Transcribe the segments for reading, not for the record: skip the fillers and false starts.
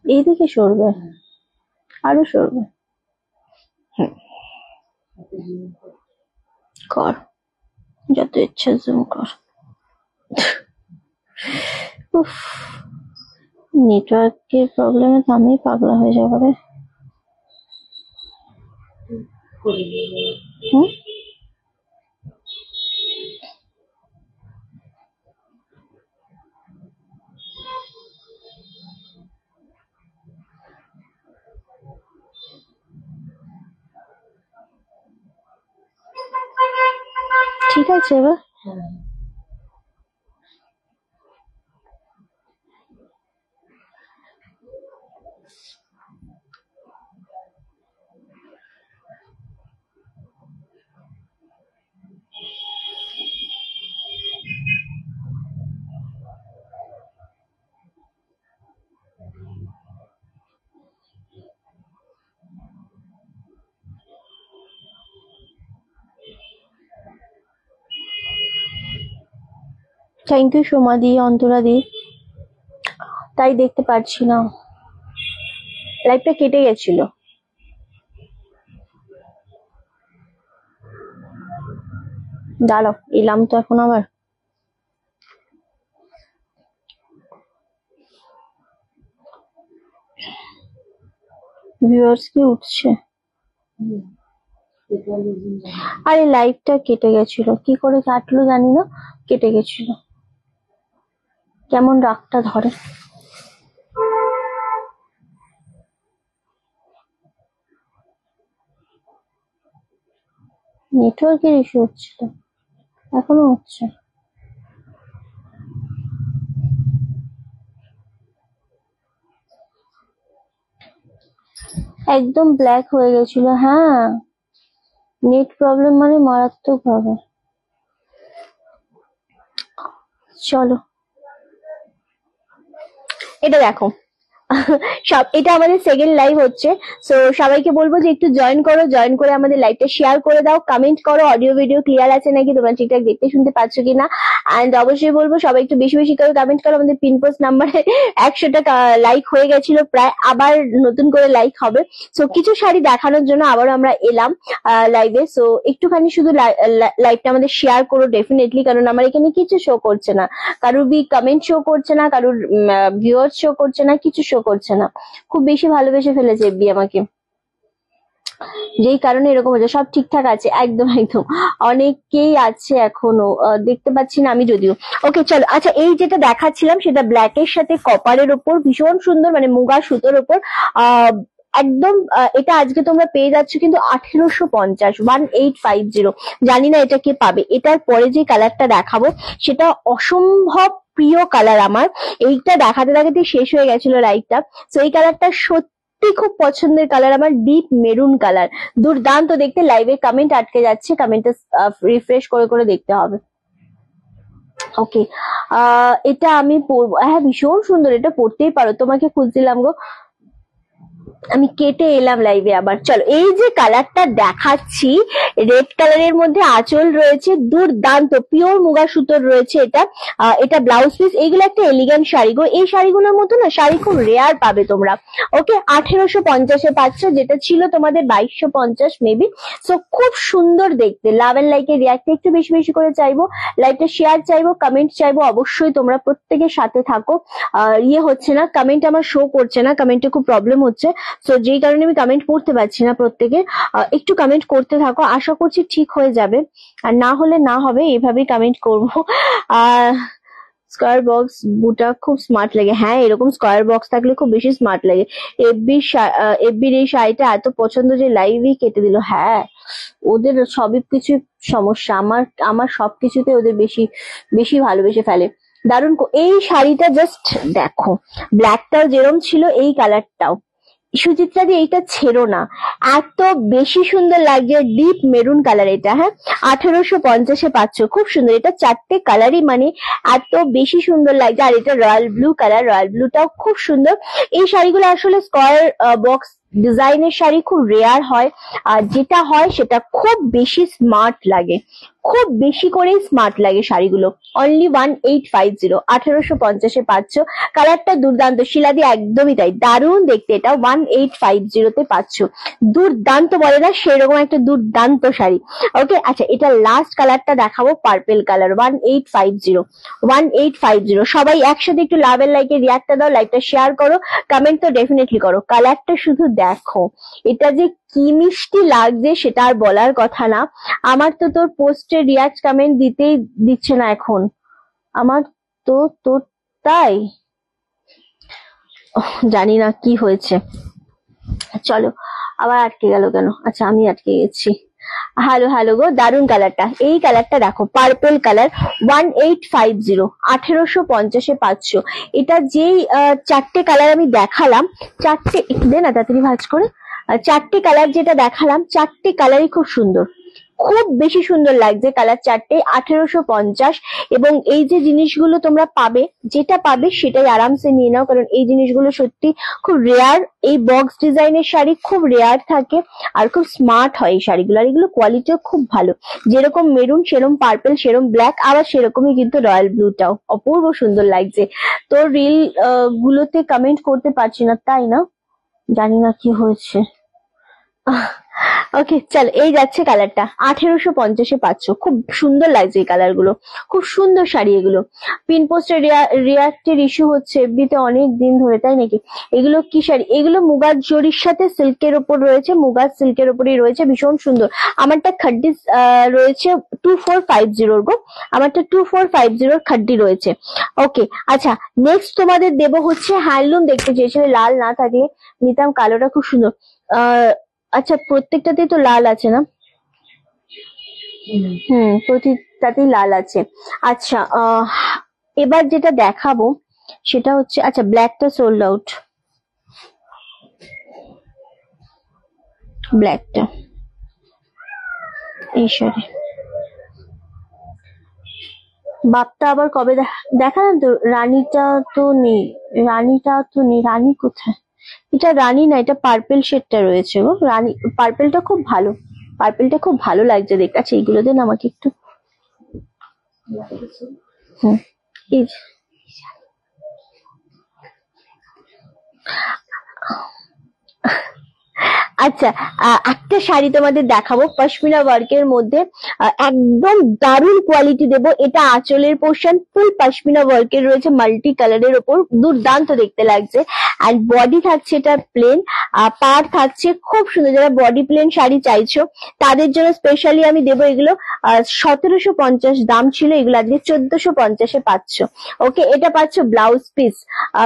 এইদিকে সরবে, আরো সরবে। কর, যত ইচ্ছা জুম কর। উফ, নেটওয়ার্কের প্রবলেমে তো আমি পাগলা হয়ে যাবো রে। ঠিক আছে এবার থ্যাংক ইউ সোমাদি, অন্তরাদি। তাই দেখতে পাচ্ছি না, লাইভটা কেটে গেছিল। দাঁড়াও, এলাম তো এখন আবার। ভিউয়ার্স কি উঠছে? আরে লাইভটা কেটে গেছিল, কি করে কাটলো জানি না, কেটে গেছিল। কেমন রাগটা ধরে। নেটওয়ার্কের ইস্যু হচ্ছিল, এখনো হচ্ছে। একদম ব্ল্যাক হয়ে গেছিল। হ্যাঁ, নেট প্রবলেম মানে মারাত্মক ভাবে। চলো, এটা দেখো, সব এটা আমাদের সেকেন্ড লাইভ হচ্ছে। সো সবাইকে বলবো যে একটু জয়েন করো, জয়েন করে আমাদের লাইভটা শেয়ার করে দাও, কমেন্ট করো অডিও ভিডিও ক্লিয়ার আছে নাকি, তোমরা ঠিকঠাক দেখতে শুনতে পাচ্ছ কিনা। এন্ড অবশ্যই বলবো সবাই একটু বেশি বেশি করে কমেন্ট করো। আমাদের পিন পোস্ট নাম্বারে 100টা লাইক হয়ে গেছিল প্রায়, আবার নতুন করে লাইক হবে। সো কিছু শাড়ি দেখানোর জন্য আবারও আমরা এলাম লাইভে। সো একটুখানি শুধু লাইভটা আমাদের শেয়ার করো ডেফিনেটলি, কারণ আমার এখানে কিছু শো করছে না, কারোর কমেন্ট শো করছে না, কারোর ভিউয়ার্স শো করছে না, কিছু শো করছে না। খুব বেশি ভালোবেসে ফেলেছে এফবি আমাকে, যেই কারণে এরকম হচ্ছে। সব ঠিকঠাক আছে, একদম একদম। অনেকেই আছে এখনো, দেখতে পাচ্ছি না আমি যদিও। ওকে চলো, আচ্ছা এই যেটা দেখাচ্ছিলাম সেটা ব্ল্যাকের সাথে কপারের ওপর, ভীষণ সুন্দর, মানে মুগা সুতোর ওপর। একদম এটা আজকে তোমরা পেয়ে যাচ্ছ কিন্তু 1850, 1850। জানি না এটা কে পাবে। এটার পরে যে কালারটা দেখাবো সেটা অসম্ভব প্রিয় কালার আমার। এইটা দেখাতে দেখাতে শেষ হয়ে গেছিল লাইটটা। তো এই কালারটা সত্যি খুব পছন্দের কালার আমার, ডিপ মেরুন কালার, দুর্দান্ত দেখতে। লাইভে কমেন্ট আটকে যাচ্ছে, কমেন্টটা রিফ্রেশ করে করে দেখতে হবে। ওকে, এটা আমি পরবো। হ্যাঁ ভীষণ সুন্দর, এটা পরতেই পারো, তোমাকে খুঁজছিলাম গো, আমি কেটে এলাম লাইভে আবার। চলো, এই যে কালারটা দেখাচ্ছি, রেড কালারের মধ্যে আঁচল রয়েছে, দুর্দান্ত পিওর মুগা সুতোর রয়েছে এটা। এটা ব্লাউজ পিস। এইগুলো একটা এলিগেন্ট শাড়ি গো, এই শাড়িগুলোর মতো না শাড়ি খুব রেয়ার পাবে তোমরা। ওকে, 1850-এ পাচ্ছ, যেটা ছিল তোমাদের 2250 মেবি। সো খুব সুন্দর দেখতে। লাভ এন্ড লাইকের রিয়াক্ট একটু বেশি বেশি করে চাইবো, লাইভটা শেয়ার চাইবো, কমেন্ট চাইবো। অবশ্যই তোমরা প্রত্যেকের সাথে থাকো। ইয়ে হচ্ছে না, কমেন্ট আমার শো করছে না, কমেন্টে খুব প্রবলেম হচ্ছে। সো যেই কারণে আমি কমেন্ট পড়তে পারছি না প্রত্যেকের। একটু কমেন্ট করতে থাকো, আশা করছি ঠিক হয়ে যাবে, আর না হলে না হবে, এইভাবেই কমেন্ট করবো। স্কোয়ার বক্স বুটা খুব স্মার্ট লাগে। হ্যাঁ, এরকম স্কোয়ার বক্স থাকলে খুব বেশি স্মার্ট লাগে। এফবির এই শাড়িটা এত পছন্দ যে লাইভই কেটে দিল। হ্যাঁ, ওদের সবই কিছু সমস্যা, আমার সবকিছুতে ওদের বেশি বেশি ভালোবেসে ফেলে। দারুণ। এই শাড়িটা জাস্ট দেখো, ব্ল্যাকটাও যেরকম ছিল এই কালারটাও। সুচিত্রা দি এইটা ছেড়ো না, এত বেশি সুন্দর লাগছে। ডিপ মেরুন কালার এটা। হ্যাঁ, 1850-এ পাচ্ছ, খুব সুন্দর। এটা চারটে কালারই মানে এত বেশি সুন্দর লাগছে। আর এটা রয়্যাল ব্লু কালার, রয়্যাল ব্লুটাও খুব সুন্দর। এই শাড়িগুলো আসলে স্কোয়ার বক্স ডিজাইনের শাড়ি খুব রেয়ার হয়, আর যেটা হয় সেটা খুব বেশি স্মার্ট লাগে, খুব বেশি করেই স্মার্ট লাগে শাড়িগুলো। অনলি 1850, 1850-এ পাচ্ছ। কালারটা দুর্দান্ত শিলাদি, একদমই তাই, দারুণ দেখতে। এটা 1850-তে পাচ্ছ। দুর্দান্ত বলে না, সেরকম একটা দুর্দান্ত শাড়ি। ওকে, আচ্ছা এটা লাস্ট কালারটা দেখাবো, পার্পেল কালার। 1850। সবাই একসাথে একটু লাভ এন্ড লাইকে রিয়াক্টটা দাও, লাইকটা শেয়ার করো, কমেন্ট তো ডেফিনেটলি করো। কালারটা শুধু দেখো, এটা যে কি মিষ্টি লাগছে সেটা আর বলার কথা না। আমার তো তোর পোস্টে রিয়াক্ট কমেন্ট দিতেই দিচ্ছে না এখন, আমার তো তোর, তাই জানি না কি হয়েছে। চলো, আবার আটকে গেল কেন? আচ্ছা আমি আটকে গেছি। হ্যালো হ্যালো গো, দারুন কালারটা। এই কালারটা দেখো, পার্পল কালার। 1850, 1850-এ পাচ্ছ। এটা যেই চারটে কালার আমি দেখালাম, চারটে একটু দে না তাড়াতাড়ি ভাঁজ করে। চারটে কালার যেটা দেখালাম, চারটে কালারই খুব সুন্দর, খুব বেশি সুন্দর লাগছে কালার চারটে। 1850, এবং এই যে জিনিসগুলো তোমরা পাবে, যেটা পাবে সেটাই আরামসে নিয়ে নাও, কারণ এই জিনিসগুলো সত্যি খুব রেয়ার। এই বক্স ডিজাইনের শাড়ি খুব রেয়ার থাকে, আর খুব স্মার্ট হয় এই শাড়িগুলো, আর এগুলো কোয়ালিটিও খুব ভালো। যেরকম মেরুন, সেরকম পার্পল, সেরকম ব্ল্যাক, আবার সেরকমই কিন্তু রয়্যাল ব্লুটাও অপূর্ব সুন্দর লাগছে। তো রিল গুলোতে কমেন্ট করতে পারছি না, তাই না, জানি না কি হয়েছে। ওকে চল, এই যাচ্ছে কালারটা। 1850-এ পাচ্ছ, খুব সুন্দর লাগছে এই কালার গুলো, খুব সুন্দর শাড়ি এগুলো। পিন পোস্টের রিয়াক্টের ইস্যু হচ্ছে এফবিতে অনেক দিন ধরে, তাই নাকি? এগুলো কি শাড়ি? এগুলো মুগার জরির সাথে সিল্কের ওপর রয়েছে, মুগার সিল্কের ওপরই রয়েছে, ভীষণ সুন্দর। আমারটা খাড্ডি রয়েছে 2450 গো, আমারটা 2450 খাড্ডি রয়েছে। ওকে আচ্ছা, নেক্সট তোমাদের দেব হচ্ছে হ্যান্ডলুম। দেখতে চেয়েছিলে, লাল না থাকলে নিতাম, কালোটা খুব সুন্দর। আচ্ছা প্রত্যেকটাতেই তো লাল আছে না? প্রতিটাতেই লাল আছে। আচ্ছা এবার যেটা দেখাবো সেটা হচ্ছে, আচ্ছা ব্ল্যাকটা সোল্ড আউট, ব্ল্যাকটা এই শাড়ি। বাপটা আবার কবে দেখালাম তো, রানীটা তো নেই, রানী কোথায়? এটা রানী না, এটা পার্পেল শেডটা রয়েছে গো, রানী। পার্পেলটা খুব ভালো, পার্পেলটা খুব ভালো লাগছে দেখতে। আচ্ছা এইগুলো দেন আমাকে একটু। এই আচ্ছা একটা শাড়ি তোমাদের দেখাবো পশমিনা ওয়ার্কের মধ্যে, একদম দারুণ কোয়ালিটি দেবো। এটা আঁচলের পোর্শন ফুল পশমিনা ওয়ার্কের রয়েছে, মাল্টি কালারের ওপর, দুর্দান্ত দেখতে লাগছে। অ্যান্ড বডি থাকছে এটা প্লেন, পার থাকছে খুব সুন্দর। যারা বডি প্লেন শাড়ি চাইছো তাদের জন্য স্পেশালি আমি দেবো এগুলো। 1750 দাম ছিল, এগুলো আজকে 1450-এ পাচ্ছ। ওকে, এটা পাচ্ছ ব্লাউজ পিস,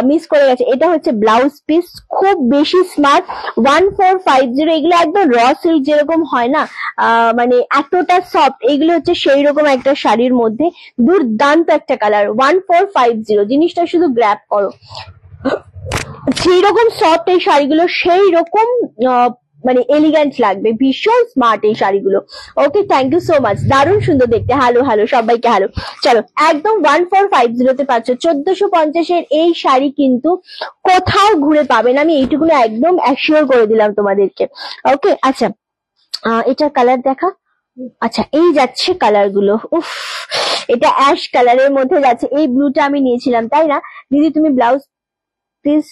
মিস করে গেছে, এটা হচ্ছে ব্লাউজ পিস, খুব বেশি স্মার্ট। 1450, এগুলো একদম র সিল্ক যেরকম হয় না, মানে এতটা সফট, এগুলো হচ্ছে সেই রকম একটা শাড়ির মধ্যে দুর্দান্ত একটা কালার। 1450, জিনিসটা শুধু গ্র্যাব করো, সেই রকম সফট এই শাড়িগুলো, সেই রকম মানে এলিগেন্ট লাগবে, ভীষণ স্মার্ট এই শাড়িগুলো। ওকে, থ্যাংক ইউ সো মাচ, দারুণ সুন্দর দেখতে। হ্যালো হ্যালো সবাইকে হ্যালো। চলো, একদম 1450-তে পাচ্ছ। 1450-এর এই শাড়ি কিন্তু কোথাও ঘুরে পাবেন, আমি এইটুকুনো একদম অ্যাসিওর করে দিলাম তোমাদেরকে। ওকে আচ্ছা, এটার কালার দেখা। আচ্ছা এই যাচ্ছে কালার গুলো, উফ এটা অ্যাশ কালারের মধ্যে যাচ্ছে। এই ব্লুটা আমি নিয়েছিলাম, তাই না দিদি? তুমি ব্লাউজ পিস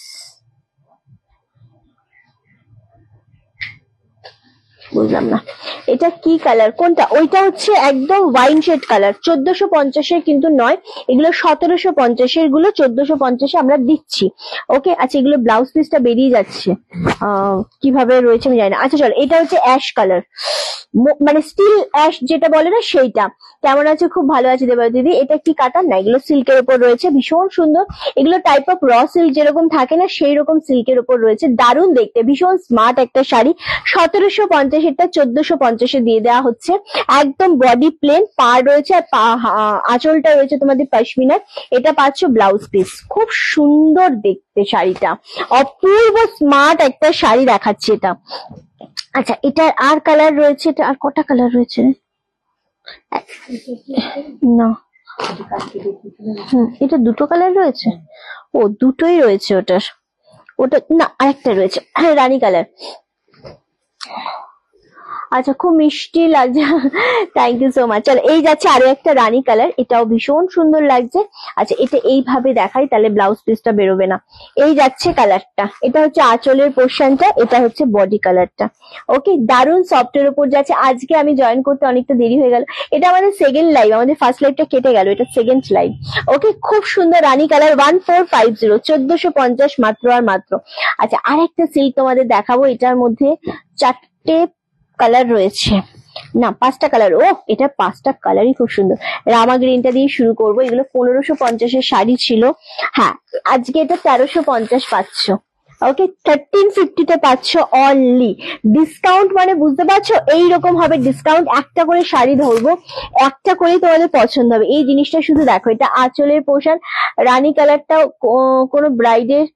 বুঝলাম না, এটা কি কালার, কোনটা? ওইটা হচ্ছে একদম ওয়াইন শেড কালার। 1450-এর কিন্তু নয়, এগুলো 1750-এর গুলো 1450-এ আমরা দিচ্ছি। ওকে আচ্ছা, এগুলো ব্লাউজ পিসটা বেরিয়ে যাচ্ছে, কিভাবে রয়েছে আমি জানি না। আচ্ছা চলো, এটা হচ্ছে অ্যাশ কালার, মানে স্টিল অ্যাশ যেটা বলে না, সেইটা। কেমন আছে? খুব ভালো আছে দেবা দিদি। এটা কি কাটার না, এগুলো সিল্কের উপর রয়েছে, ভীষণ সুন্দর। এগুলো টাইপ অফ র সিল্ক যেরকম থাকে না, সেই রকম সিল্কের উপর রয়েছে, দারুণ দেখতে, ভীষণ স্মার্ট একটা শাড়ি। 1750-এরটা 1450-এ দিয়ে দেওয়া হচ্ছে। একদম বডি প্লেন, পা রয়েছে, আর আঁচলটা রয়েছে তোমাদের পশমিনার। এটা পাচ্ছ ব্লাউজ পিস, খুব সুন্দর দেখতে শাড়িটা, অপূর্ব স্মার্ট একটা শাড়ি দেখাচ্ছে এটা। আচ্ছা এটার আর কালার রয়েছে, এটা আর কটা কালার রয়েছে না? এটা দুটো কালার রয়েছে, ও দুটোই রয়েছে ওটার। ওটা না, আরেকটা রয়েছে রানী কালার। আচ্ছা, খুব মিষ্টি লাগছে, থ্যাংক ইউ সো মাচ। চলো, এই যাচ্ছে আরো একটা রানী কালার, এটাও ভীষণ সুন্দর লাগছে। আচ্ছা, এটা এইভাবে দেখাই, তাহলে ব্লাউজ পিসটা বেরোবে না। এই যাচ্ছে কালারটা, এটা হচ্ছে আঁচলের পোর্শনটা, এটা হচ্ছে বডি কালারটা। ওকে, দারুন সফটের উপর যাচ্ছে। আজকে আমি জয়েন করতে অনেকটা দেরি হয়ে গেল, এটা আমাদের সেকেন্ড লাইভ, আমাদের ফার্স্ট লাইভটা কেটে গেল, এটা সেকেন্ড লাইভ। ওকে, খুব সুন্দর রানী কালার, 1450, 1450 মাত্র আর মাত্র। আচ্ছা, আরেকটা সিল্ক তোমাদের দেখাবো, এটার মধ্যে 4টে কালার রয়েছে, না 5টা কালার। ও, এটা 5টা কালারই খুব সুন্দর। রামা গ্রিনটা দিয়ে শুরু করবো। এগুলো 1550 শাড়ি ছিল, হ্যাঁ আজকে এটা 1350 পাচ্ছ। ওকে, 1350 পাচ্ছ অনলি। ডিসকাউন্ট মানে বুঝতে পারছো, এইরকম হবে ডিসকাউন্ট। একটা করে শাড়ি ধরবো, একটা করেই তোমাদের পছন্দ হবে। এই জিনিসটা শুধু দেখো, এটা আঁচলের পোশাক, রানী কালারটা কোনো ব্রাইডের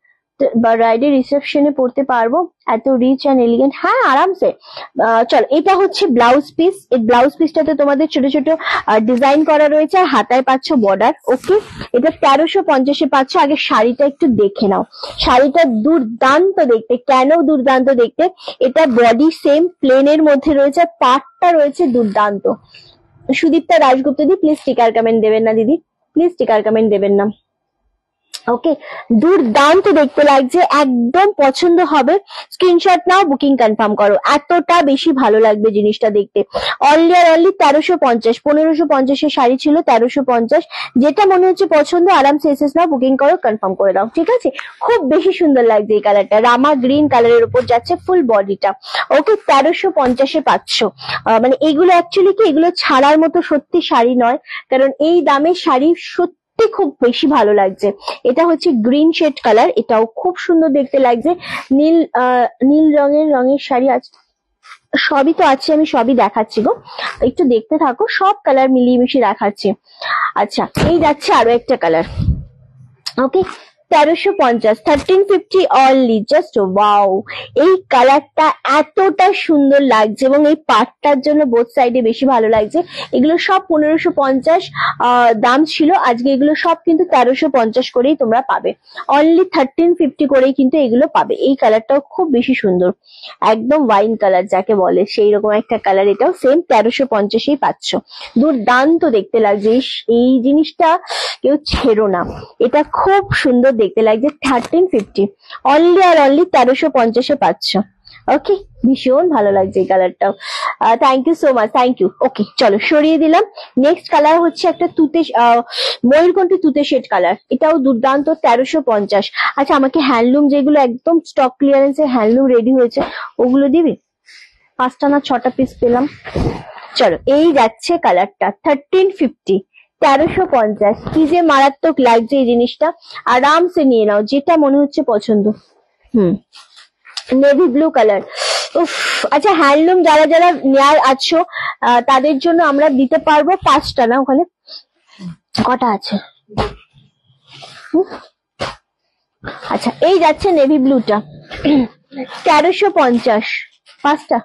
বা রাইডের রিসেপশনে পড়তে পারবো, এত রিচ অ্যান্ড এলিগেন্ট, হ্যাঁ আরামসে। চলো, এটা হচ্ছে ব্লাউজ পিস। এই ব্লাউজ পিসটাতে তোমাদের ছোট ছোট ডিজাইন করা রয়েছে, আর হাতায় পাচ্ছ বর্ডার। ওকে, এটা 1350 পাচ্ছ। আগে শাড়িটা একটু দেখে নাও, শাড়িটা দুর্দান্ত দেখতে। কেন দুর্দান্ত দেখতে? এটা বডি সেম প্লেনের মধ্যে রয়েছে, পাটটা রয়েছে দুর্দান্ত। সুদীপ্তা দাশগুপ্ত দি, প্লিজ স্টিকার কমেন্ট দেবেন না দিদি, প্লিজ স্টিকার কমেন্ট দেবেন না। ওকে, দুর্দান্ত দেখতে লাগছে, একদম পছন্দ হবে। স্ক্রিনশট নাও, বুকিং কনফার্ম করো, এতটা বেশি ভালো লাগবে জিনিসটা দেখতে। অনলি আর অনলি 1350, 1550 শাড়ি ছিল, 1350। যেটা মনে হচ্ছে পছন্দ, আরামসে এসএস নাও, বুকিং করো, কনফার্ম করে দাও, ঠিক আছে? খুব বেশি সুন্দর লাগছে এই কালারটা, রামা গ্রিন কালারের উপর যাচ্ছে ফুল বডিটা। ওকে, 1350 পাচ্ছ। মানে এগুলো অ্যাকচুয়ালি কি, এগুলো ছাড়ার মতো সত্যি শাড়ি নয়, কারণ এই দামে শাড়ি সত্যি খুব বেশি ভালো লাগছে। এটা হচ্ছে গ্রিন শেড কালার, এটাও খুব সুন্দর দেখতে লাগছে। নীল নীল রঙের শাড়ি আছে, সবই তো আছে, আমি সবই দেখাচ্ছি গো, একটু দেখতে থাকো, সব কালার মিলিয়ে মিশিয়ে দেখাচ্ছি। আচ্ছা, এই যাচ্ছে আরো একটা কালার। ওকে, 1350, 1350 অনলি, জাস্ট ওয়াও। এই কালারটা এতটা সুন্দর লাগছে, এবং এই পাটটার জন্য বোথ সাইডে বেশি ভালো লাগছে। এগুলো সব 1550 দাম ছিল, আজকে এগুলো সব কিন্তু 1350 করেই তোমরা পাবে। অনলি 1350 করেই কিন্তু এগুলো পাবে। এই কালারটাও খুব বেশি সুন্দর, একদম ওয়াইন কালার যাকে বলে, সেই রকম একটা কালার। এটাও সেম 1350 পাচ্ছ। দুর্দান্ত দেখতে লাগছে, এই জিনিসটা কেউ ছেড়ো না, এটা খুব সুন্দর দেখতে লাগছে। 1350 অনলি আর অনলি 1350 পাচ্ছ। ওকে, ভীষণ ভালো লাগছে এই কালারটাও। Thank you so much, thank you. Okay, চলো সরিয়ে দিলাম। নেক্সট কালার হচ্ছে একটা তুতে, ময়ূরকণ্ঠী তুতে শেড কালার, এটাও দুর্দান্ত, 1350। আচ্ছা, আমাকে হ্যান্ডলুম যেগুলো একদম স্টক ক্লিয়ারেন্সে হ্যান্ডলুম রেডি হয়েছে, ওগুলো দিবি? 5টা না 6টা পিস পেলাম। চলো, এই যাচ্ছে কালারটা, 1350, 1350। কি যে মারাত্মক লাগছে এই জিনিসটা, আরামসে নিয়ে নাও, যেটা মনে হচ্ছে পছন্দ। নেভি ব্লু কালার, উফ। আচ্ছা, হ্যান্ডলুম যারা যারা নেয়ার আছো, তাদের জন্য আমরা দিতে পারবো 5টা, না ওখানে কটা আছে? আচ্ছা, এই যাচ্ছে নেভি ব্লুটা, 1350, 5টা,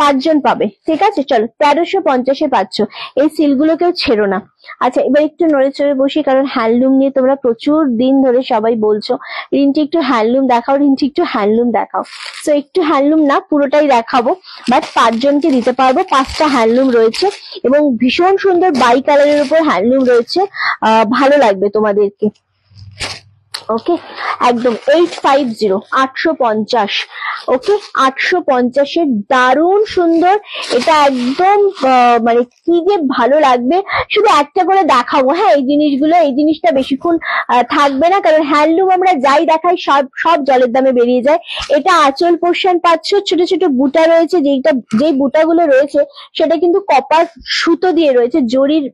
5 জন পাবে, ঠিক আছে? চলো, 1350 পাচ্ছ। এই সিলগুলো কেউ ছেড়ো না। আচ্ছা, এবার একটু নড়ে চড়ে বসি, কারণ হ্যান্ডলুম নিয়ে তোমরা প্রচুর দিন ধরে সবাই বলছো, রিন্টি একটু হ্যান্ডলুম দেখাও, রিন্টি একটু হ্যান্ডলুম দেখাও। তো একটু হ্যান্ডলুম না, পুরোটাই দেখাবো, বাট 5 জনকে দিতে পারবো। 5টা হ্যান্ডলুম রয়েছে, এবং ভীষণ সুন্দর বাই কালারের উপর হ্যান্ডলুম রয়েছে, ভালো লাগবে তোমাদেরকে। ওকে, একদম 850, 850। ওকে, 850 দারুণ সুন্দর। এটা একদম মানে কি যে ভালো লাগবে, শুধু একটা করে দেখাবো। হ্যাঁ, এই জিনিসগুলো, এই জিনিসটা বেশিক্ষণ থাকবে না, কারণ হ্যান্ডলুম আমরা যাই দেখাই সব জলের দামে বেরিয়ে যায়। এটা আঁচল পোর্শন পাচ্ছ, ছোট ছোট বুটা রয়েছে, যেই বুটাগুলো রয়েছে সেটা কিন্তু কপার সুতো দিয়ে রয়েছে, জরির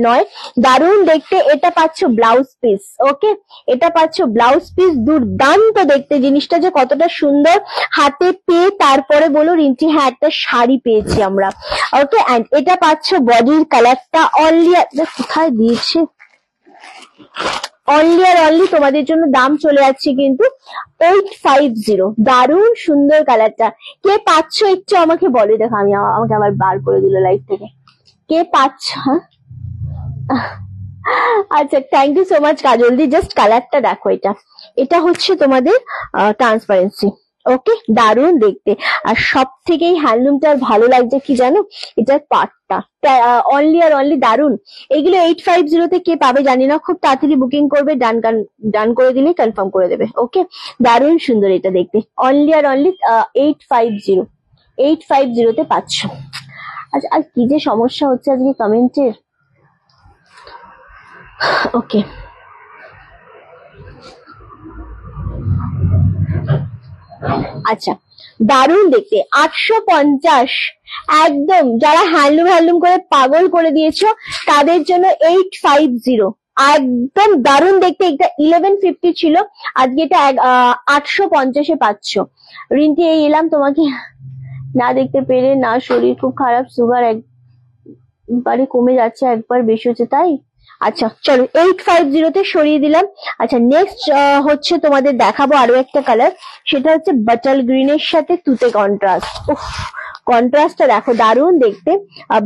নয়, দারুণ দেখতে। এটা পাচ্ছ ব্লাউজ পিস। ওকে, এটা পাচ্ছ ব্লাউজ পিস, দুর্দান্ত দেখতে। জিনিসটা যে কতটা সুন্দর হাতে পেয়ে তারপরে বলো রিন্টি, হ্যাঁ একটা শাড়ি পেয়েছি আমরা। ওকে, এন্ড এটা পাচ্ছ বডির কালারটা, অনলি, কোথায় দিয়েছে, অনলি আর অনলি তোমাদের জন্য দাম চলে যাচ্ছে কিন্তু 850। দারুণ সুন্দর কালারটা। কে পাচ্ছ একটু আমাকে বলে দেখো, আমাকে আবার বার করে দিল লাইভ থেকে। কে পাচ্ছ? আচ্ছা, thank you so much Kajal দি। জাস্ট কালারটা দেখো, এটা হচ্ছে তোমাদের ট্রান্সপারেন্সি। ওকে, দারুণ দেখতে। আর সব থেকে এই হ্যান্ডলুমটার ভালো লাগছে কি জানো, এটার পাটটা অনলি আর অনলি দারুণ। এগুলো 850 কে পাবে জানি না, খুব তাড়াতাড়ি বুকিং করবে, ডান করে দিলে কনফার্ম করে দেবে। ওকে, দারুণ সুন্দর এটা দেখতে। অনলি আর অনলি 850 পাচ্ছ। আচ্ছা, আর কি যে সমস্যা হচ্ছে আজকে কমেন্টের। ওকে, আচ্ছা, দারুণ দেখতে। 850, একদম যারা হ্যান্ডলুম করে পাগল করে দিয়েছো তাদের জন্য 850, একদম দারুণ দেখতে। এটা 1150 ছিল, আজকে এটা 850-এ পাচ্ছ। রিন্টি, এই এলাম তোমাকে না দেখতে পেরে। না, শরীর খুব খারাপ, সুগার একবারে কমে যাচ্ছে, একবার বেশি হচ্ছে তাই। আচ্ছা চলো, 850-তে সরিয়ে দিলাম। আচ্ছা, নেক্সট হচ্ছে তোমাদের দেখাবো আরো একটা কালার, সেটা হচ্ছে বাটাল গ্রিনের সাথে তুতে কন্ট্রাস্ট। কন্ট্রাস্টটা দেখো, দারুণ দেখতে।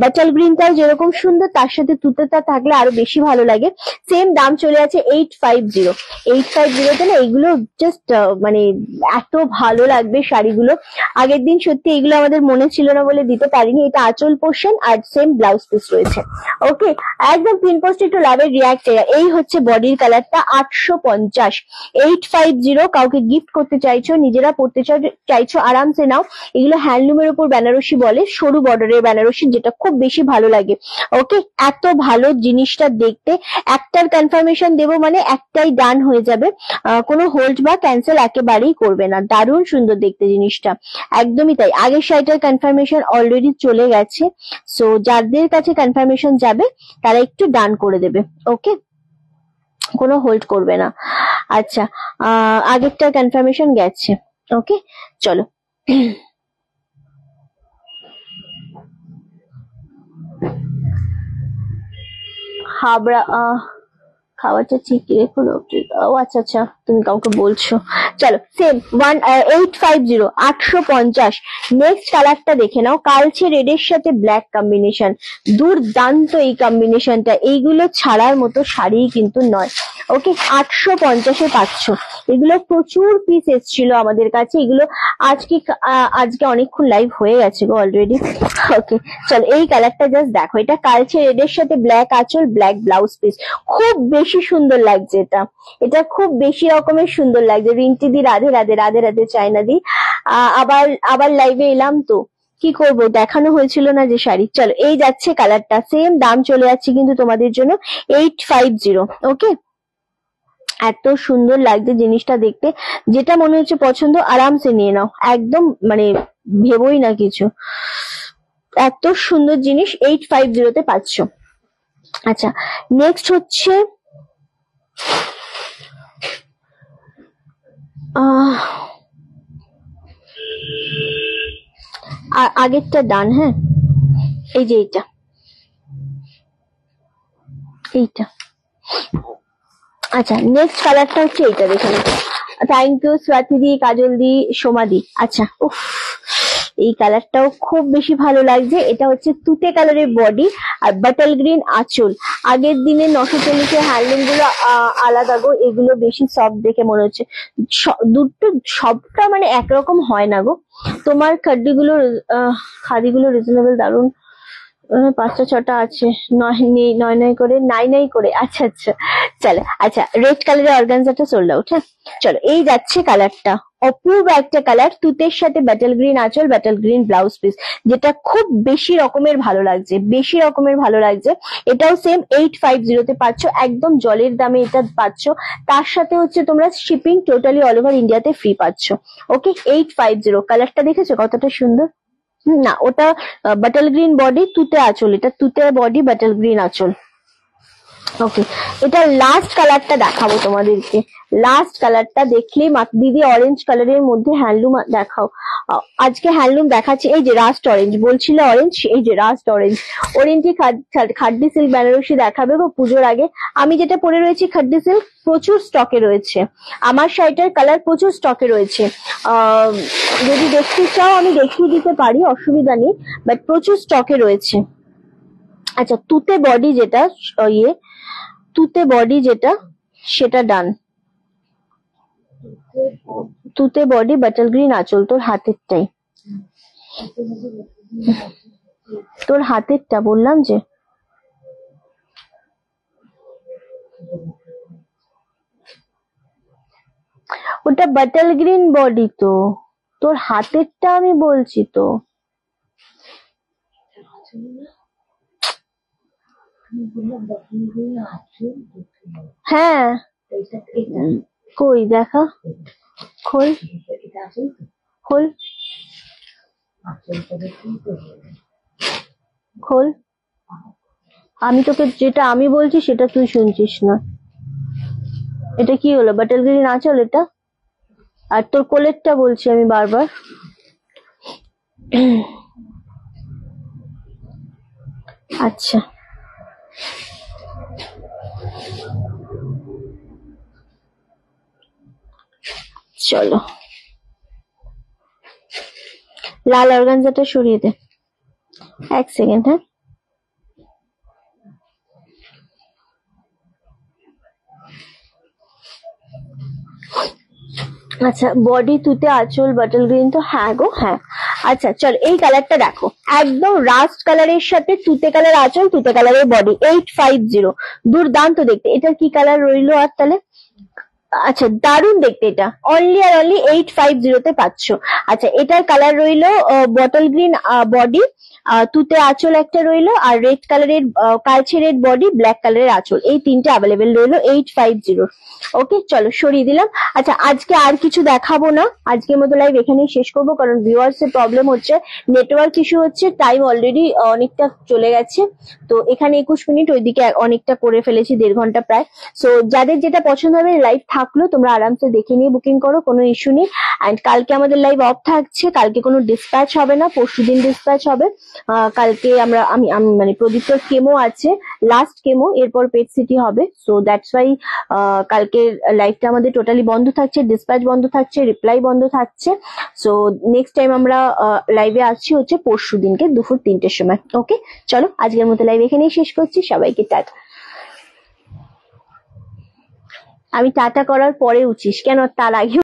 বাটাল গ্রিনটাও যেরকম সুন্দর, তার সাথে তুতেটা থাকলে আরো বেশি ভালো লাগে। সেম দাম চলে আছে 850। 850-তে না এইগুলো জাস্ট মানে এত ভালো লাগবে শাড়িগুলো। আগের দিন সত্যি এগুলো আমাদের মনে ছিল না বলে দিতে পারিনি। এটা আঁচল পোর্শন আর সেম ব্লাউজ পিস রয়েছে। ওকে, একদম পিন পোস্ট একটু লাভের রিয়াক্ট। এই হচ্ছে বডির কালারটা 850। 850 কাউকে গিফট করতে চাইছো, নিজেরা পড়তে চাইছো, আরামসে নাও। এগুলো হ্যান্ডলুমের উপর বেনারসি বলে, সরু বর্ডারের বেনারসি, যেটা খুব বেশি ভালো লাগে। ওকে, এত ভালো জিনিসটা দেখতে। একটার কনফার্মেশন দেবো মানে একটাই ডান হয়ে যাবে, কোনো হোল্ড বা ক্যান্সেল একেবারেই করবে না। দারুণ সুন্দর দেখতে জিনিসটা, একদমই তাই। আগের শাড়িটার কনফার্মেশন অলরেডি চলে গেছে, সো যাদের কাছে কনফার্মেশন যাবে তারা একটু ডান করে দেবে। ওকে, কোনো হোল্ড করবে না। আচ্ছা, আগেরটা কনফার্মেশন গেছে। ওকে, চলো। হাবড়া খাবারটা ঠিক রেখো। ও আচ্ছা আচ্ছা, তুমি কাউকে বলছো। চলো, সেম 850, 850। নেক্সট কালারটা দেখে নাও, কালচে রেডের সাথে ব্ল্যাক কম্বিনেশন। দুর্দান্ত এই কম্বিনেশনটা, এইগুলো ছাড়ার মতো শাড়ি কিন্তু নয়। ওকে, 850-এ পাচ্ছ। এগুলো প্রচুর পিস এসেছিল আমাদের কাছে। এগুলো আজকে অনেকক্ষণ লাইভ হয়ে গেছে গো অলরেডি। ওকে, চলো এই কালারটা জাস্ট দেখো, এটা কালচে রেডের সাথে ব্ল্যাক আঁচল, ব্ল্যাক ব্লাউজ পিস। খুব বেশি সুন্দর লাগছে এটা খুব বেশি রকমের সুন্দর লাগছে। রিন্টি দি রাধে রাধে, রাধে রাধে চায়না দি। আবার লাইভে এলাম তো কি করব, দেখানো হয়েছিল না যে শাড়ি। চলো, এই যাচ্ছে কালারটা, সেম দাম চলে যাচ্ছে কিন্তু তোমাদের জন্য 850। ওকে, এত সুন্দর লাগছে জিনিসটা দেখতে। যেটা মনে হচ্ছে পছন্দ আরামসে নিয়ে নাও, একদম মানে ভেবোই না কিছু। এত সুন্দর জিনিস 850-তে পাচ্ছ। আচ্ছা, নেক্সট হচ্ছে আগেরটা ডান। হ্যাঁ, এই যে এইটা। আচ্ছা, নেক্সট কালারটা হচ্ছে এইটা, দেখে নাও। থ্যাংক ইউ স্বাতি দি, কাজল দি, সোমা দি। আচ্ছা, উফ, এই কালারটাও খুব বেশি ভালো লাগছে। এটা হচ্ছে তুতে কালারের বডি আর বাটাল গ্রিন আঁচল। আগের দিনে 940-এর হ্যান্ডলুম গুলো আলাদা গো, এগুলো বেশি সফট দেখে মনে হচ্ছে। দুটো সবটা মানে একরকম হয় না গো। তোমার খাদিগুলো রিজনেবল, দারুন। 5টা 6টা আছে, 9 করে। আচ্ছা আচ্ছা, চলো। আচ্ছা, রেড কালারের অর্গানজাটা সোল্ড আউট। হ্যাঁ, চলো, এই যাচ্ছে কালারটা, অপূর্ব একটা কালার, তুতের সাথে বাটাল গ্রিন আঁচল, বাটাল গ্রিন ব্লাউজ পিস, যেটা খুব বেশি রকমের ভালো লাগছে। এটাও সেম 850-তে পাচ্ছ, একদম জলের দামে এটা পাচ্ছ। তার সাথে হচ্ছে তোমরা শিপিং টোটালি অল ওভার ইন্ডিয়াতে ফ্রি পাচ্ছ। ওকে, 850। কালারটা দেখেছো কতটা সুন্দর? না, ওটা বাটাল গ্রিন বডি, তুতে আঁচল। এটা তুতে বডি, বাটাল গ্রিন আঁচল। ওকে, এটা লাস্ট কালারটা দেখাবো তোমাদেরকে। লাস্ট কালারটা দেখলেই দিদি অরেঞ্জ কালারের মধ্যে হ্যান্ডলুম দেখাও। আজকে হ্যান্ডলুম দেখাচ্ছি। এই যে রাস্ট অরেঞ্জ, বলছিল অরেঞ্জ, এই যে রাস্ট অরেঞ্জ। অরেঞ্জই খাড্ডি সিল্ক বেনারসি দেখাবে গো পুজোর আগে। আমি যেটা পরে রয়েছি খাড্ডি সিল্ক, প্রচুর স্টকে রয়েছে। আমার শাড়িটার কালার প্রচুর স্টকে রয়েছে। যদি দেখতে চাও আমি দেখিয়ে দিতে পারি, অসুবিধা নেই, বাট প্রচুর স্টকে রয়েছে। আচ্ছা, তুতে বডি যেটা তুতে বডি যেটা সেটা ডান, তুতে বডি বাটল গ্রিন আঁচল, তোর হাতেরটাই, তোর হাতেরটা বললাম যে। ওটা বাটল গ্রিন বডি তো, তোর হাতেরটা আমি বলছি তো। হ্যাঁ কই দেখা, খোল খোল খোল, আমি তোকে যেটা আমি বলছি সেটা তুই শুনছিস না। এটা কি হলো, বাটল গ্রিন আঁচল এটা, আর তোর কোলেরটা বলছি আমি বারবার। আচ্ছা চলো, লাল অর্গানজাটা সরিয়ে দে, 1 সেকেন্ড। হ্যাঁ আচ্ছা, বডি তুতে আঁচল বাটল গ্রিন তো, হ্যাঁ গো হ্যাঁ। আচ্ছা চল, এই কালারটা দেখো, একদম রাস্ট কালারের সাথে তুতে কালার আঁচল, তুতে কালারের বডি, 850, দুর্দান্ত দেখতে। এটার কি কালার রইলো আর তাহলে? আচ্ছা দারুন দেখতে, এটা অনলি আর অনলি 850 তে পাচ্ছ। আচ্ছা এটার কালার রইলো বটল গ্রিন বডি, তুতে আঁচল একটা রইলো, আর রেড কালারের কালচে রেড বডি, ব্ল্যাক কালারের আঁচল, এই তিনটে অ্যাভেলেবেল রইলো 850। ওকে চলো সরিয়ে দিলাম। আচ্ছা আজকে আর কিছু দেখাবো না, আজকের মতো লাইভ এখানেই শেষ করবো, কারণ ভিউয়ার্স এর প্রবলেম হচ্ছে, নেটওয়ার্ক ইস্যু হচ্ছে, টাইম অলরেডি অনেকটা চলে গেছে। তো এখানে 21 মিনিট, ওইদিকে অনেকটা করে ফেলেছি, 1.5 ঘন্টা প্রায়। সো যাদের যেটা পছন্দ হবে লাইভ থাকলো, তোমরা আরামসে দেখে নিয়ে বুকিং করো, কোনো ইস্যু নেই। অ্যান্ড কালকে আমাদের লাইভ অফ থাকছে, কালকে কোনো ডিসপ্যাচ হবে না, পরশুদিন ডিসপ্যাচ হবে। কালকে আমি মানে প্রদীপ্তর কেমো আছে, লাস্ট কেমো, এরপর পেট সিটি হবে। সো দ্যাটস ওয়াই কালকে লাইভটা আমাদের টোটালি বন্ধ থাকছে, ডিসপ্যাচ বন্ধ থাকছে, রিপ্লাই বন্ধ থাকছে। সো নেক্সট টাইম আমরা লাইভে আসছি হচ্ছে পরশুদিনকে দুপুর 3টের সময়। ওকে চলো, আজকের মতো লাইভ এখানেই শেষ করছি, সবাইকে টাটা। আমি টাটা করার পরে উঠিস কেন, তার আগে